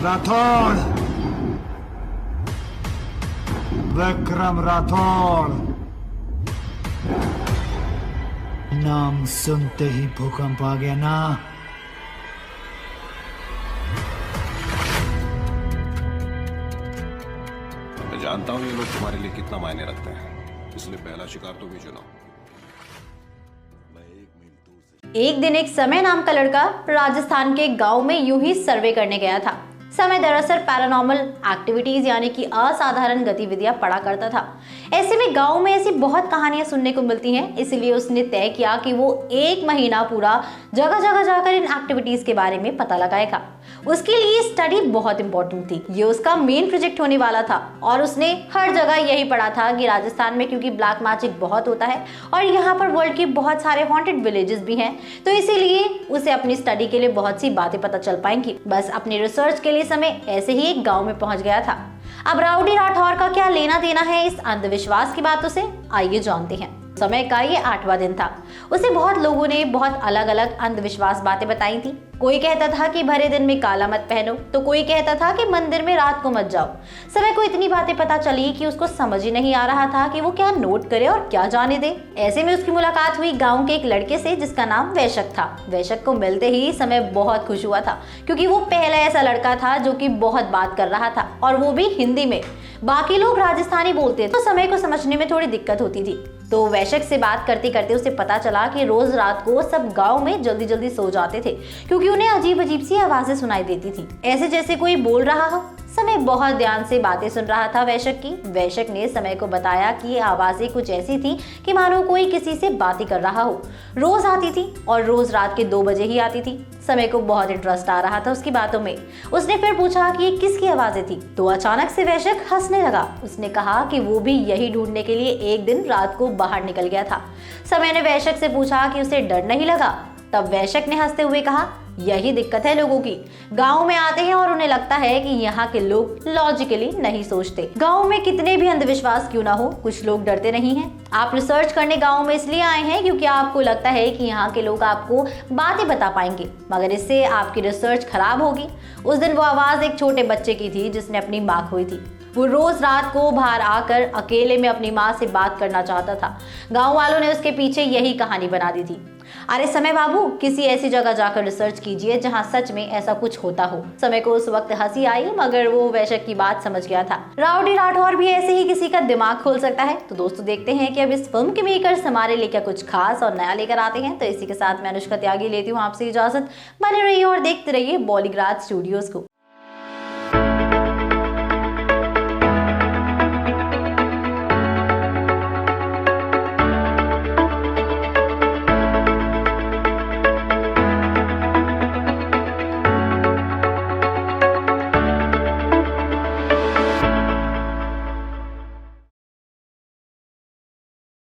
राठौड़, विक्रम राठौड़। नाम सुनते ही भूकंप आ गया ना। मैं जानता हूं ये लोग तुम्हारे लिए कितना मायने रखते हैं, इसलिए पहला शिकार तुम ही चुनो। एक दिन एक समय नाम का लड़का राजस्थान के गांव में यूं ही सर्वे करने गया था। समय दरअसल पैरानॉर्मल एक्टिविटीज यानी कि असाधारण गतिविधियां पढ़ा करता था। ऐसे में गांव में ऐसी बहुत कहानियां सुनने को मिलती हैं, इसलिए उसने तय किया कि वो 1 महीना पूरा जगह जगह जाकर इन एक्टिविटीज के बारे में पता लगाएगा। उसके लिए स्टडी बहुत इंपॉर्टेंट थी, ये उसका मेन प्रोजेक्ट होने वाला था और उसने हर जगह यही पढ़ा था कि राजस्थान में क्योंकि ब्लैक मैजिक बहुत होता है और यहाँ पर वर्ल्ड के बहुत सारे हॉन्टेड विलेजेस भी हैं, तो इसीलिए उसे अपनी स्टडी के लिए बहुत सी बातें पता चल पाएंगी। बस अपनी रिसर्च के लिए समय ऐसे ही एक गाँव में पहुंच गया था। अब राउडी राठौर का क्या लेना देना है इस अंधविश्वास की बातों से, आइए जानते हैं। समय का ये 8वां दिन था। उसे बहुत लोगों ने बहुत अलग अलग अंधविश्वास बातें बताई थी। कोई कहता था कि भरे दिन में काला मत पहनो, तो कोई कहता था कि मंदिर में रात को मत जाओ। समय को इतनी बातें पता चली कि उसको समझ ही नहीं आ रहा था कि वो क्या नोट करे और क्या जाने दे। ऐसे में उसकी मुलाकात हुई गाँव के एक लड़के से जिसका नाम वैशक था। वैशक को मिलते ही समय बहुत खुश हुआ था, क्योंकि वो पहला ऐसा लड़का था जो कि बहुत बात कर रहा था और वो भी हिंदी में। बाकी लोग राजस्थानी बोलते थे तो समय को समझने में थोड़ी दिक्कत होती थी। तो वैशक से बात करते करते उसे पता चला कि रोज रात को सब गांव में जल्दी जल्दी सो जाते थे, क्योंकि उन्हें अजीब अजीब सी आवाजें सुनाई देती थी, ऐसे जैसे कोई बोल रहा हो। समय बहुत ध्यान से बातें सुन रहा था वैशक की। वैशक ने समय को बताया कि ये आवाजें कुछ ऐसी थी कि मानो कोई किसी से बातें कर रहा हो। रोज आती थी और रोज रात के 2 बजे ही आती थी। समय को बहुत इंटरेस्ट आ रहा था उसकी बातों में। उसने फिर पूछा कि ये किसकी आवाजें थी, तो अचानक से वैशक हंसने लगा। उसने कहा कि वो भी यही ढूंढने के लिए एक दिन रात को बाहर निकल गया था। समय ने वैशक से पूछा कि उसे डर नहीं लगा। तब वैशक ने हंसते हुए कहा, यही दिक्कत है लोगों की। गांव में आते हैं और उन्हें लगता है कि यहाँ के लोग लॉजिकली नहीं सोचते। गांव में कितने भी अंधविश्वास क्यों ना हो, कुछ लोग डरते नहीं हैं। आप रिसर्च करने गांव में इसलिए आए हैं क्योंकि आपको लगता है कि यहाँ के लोग आपको बातें बता पाएंगे, मगर इससे आपकी रिसर्च खराब होगी। उस दिन वो आवाज एक छोटे बच्चे की थी जिसने अपनी माँ खोई थी। वो रोज रात को बाहर आकर अकेले में अपनी माँ से बात करना चाहता था। गाँव वालों ने उसके पीछे यही कहानी बना दी थी। अरे समय बाबू, किसी ऐसी जगह जाकर रिसर्च कीजिए जहां सच में ऐसा कुछ होता हो। समय को उस वक्त हंसी आई, मगर वो वैशक की बात समझ गया था। राउडी राठौर भी ऐसे ही किसी का दिमाग खोल सकता है। तो दोस्तों देखते हैं कि अब इस फिल्म के मेकर्स हमारे लिए क्या कुछ खास और नया लेकर आते हैं। तो इसी के साथ मैं अनुष्का त्यागी लेती हूँ आपसे इजाजत। बने रहिए और देखते रहिए बॉलीग्राज स्टूडियोज को।